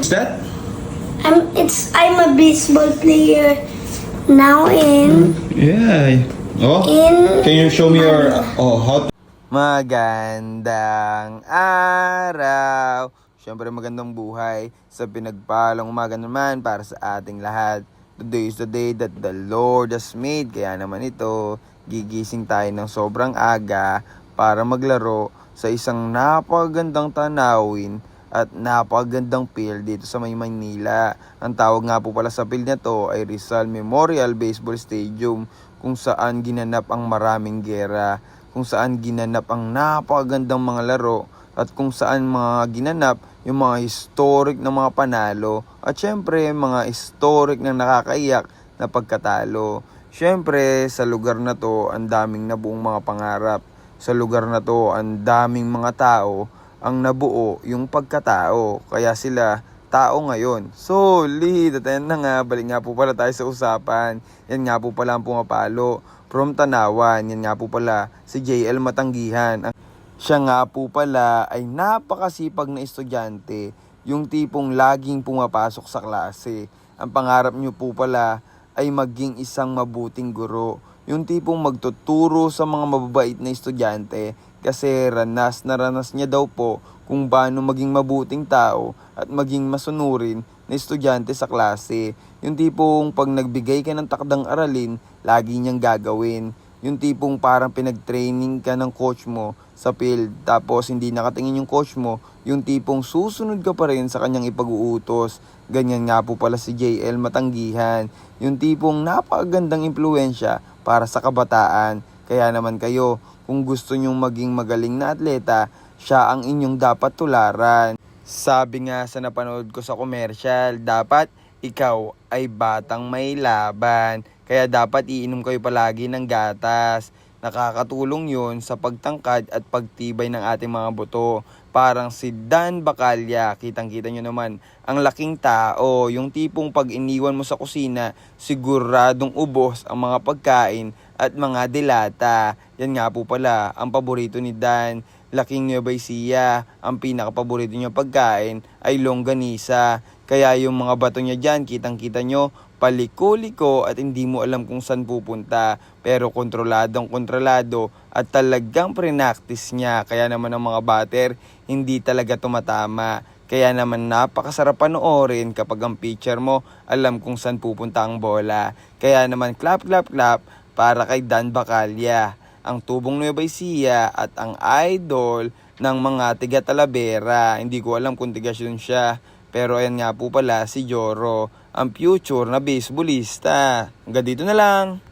That? I'm a baseball player now in Yeah. Oh, can you show me your how? Magandang araw. Siyempre magandang buhay sa pinagpalang umaga naman para sa ating lahat. Today is the day that the Lord has made. Kaya naman ito, gigising tayo ng sobrang aga para maglaro sa isang napakagandang tanawin at napakagandang field dito sa may Maynila. Ang tawag nga po pala sa field na to ay Rizal Memorial Baseball Stadium, kung saan ginanap ang maraming gera, kung saan ginanap ang napakagandang mga laro, at kung saan mga ginanap yung mga historic na mga panalo, at syempre mga historic na nakakaiyak na pagkatalo. Syempre sa lugar na to ang daming nabuong mga pangarap. Sa lugar na to ang daming mga tao ang nabuo yung pagkatao, kaya sila tao ngayon. Solid! At ayan na nga, balik nga po pala tayo sa usapan. Yan nga po pala ang pumapalo from Tanawan. Yan nga po pala si JL Matanggihan. Siya nga po pala ay napakasipag na estudyante, yung tipong laging pumapasok sa klase. Ang pangarap niyo po pala ay maging isang mabuting guro, yung tipong magtuturo sa mga mababait na estudyante, kasi ranas na ranas niya daw po kung paano maging mabuting tao at maging masunurin na estudyante sa klase. Yung tipong pag nagbigay ka ng takdang aralin, lagi niyang gagawin. Yung tipong parang pinag-training ka ng coach mo sa field, tapos hindi nakatingin yung coach mo, yung tipong susunod ka pa rin sa kanyang ipag-uutos. Ganyan nga po pala si JL Matanggihan, yung tipong napakagandang impluwensya para sa kabataan. Kaya naman kayo, kung gusto nyong maging magaling na atleta, siya ang inyong dapat tularan. Sabi nga sa napanood ko sa commercial, dapat ikaw ay batang may laban. Kaya dapat iinom kayo palagi ng gatas. Nakakatulong yun sa pagtangkad at pagtibay ng ating mga buto. Parang si Dan Bacalla, kitang-kita nyo naman, ang laking tao, yung tipong pag iniwan mo sa kusina, siguradong ubos ang mga pagkain at mga dilata. Yan nga po pala ang paborito ni Dan, laking Nueva Ecija. Ang pinaka-paborito niya pagkain ay longganisa. Kaya yung mga bato niya dyan, kitang-kita nyo, paliko-liko at hindi mo alam kung saan pupunta. Pero kontroladong kontrolado at talagang pre-practice niya. Kaya naman ang mga batter, hindi talaga tumatama. Kaya naman napakasarap panoorin kapag ang pitcher mo alam kung saan pupunta ang bola. Kaya naman clap clap clap para kay Dan Bacalla, ang tubong Nueva Ecija at ang idol ng mga tiga Talavera. Hindi ko alam kung tiga siya, pero ayan nga po pala si Joro, ang future na baseballista. Hanggang dito na lang.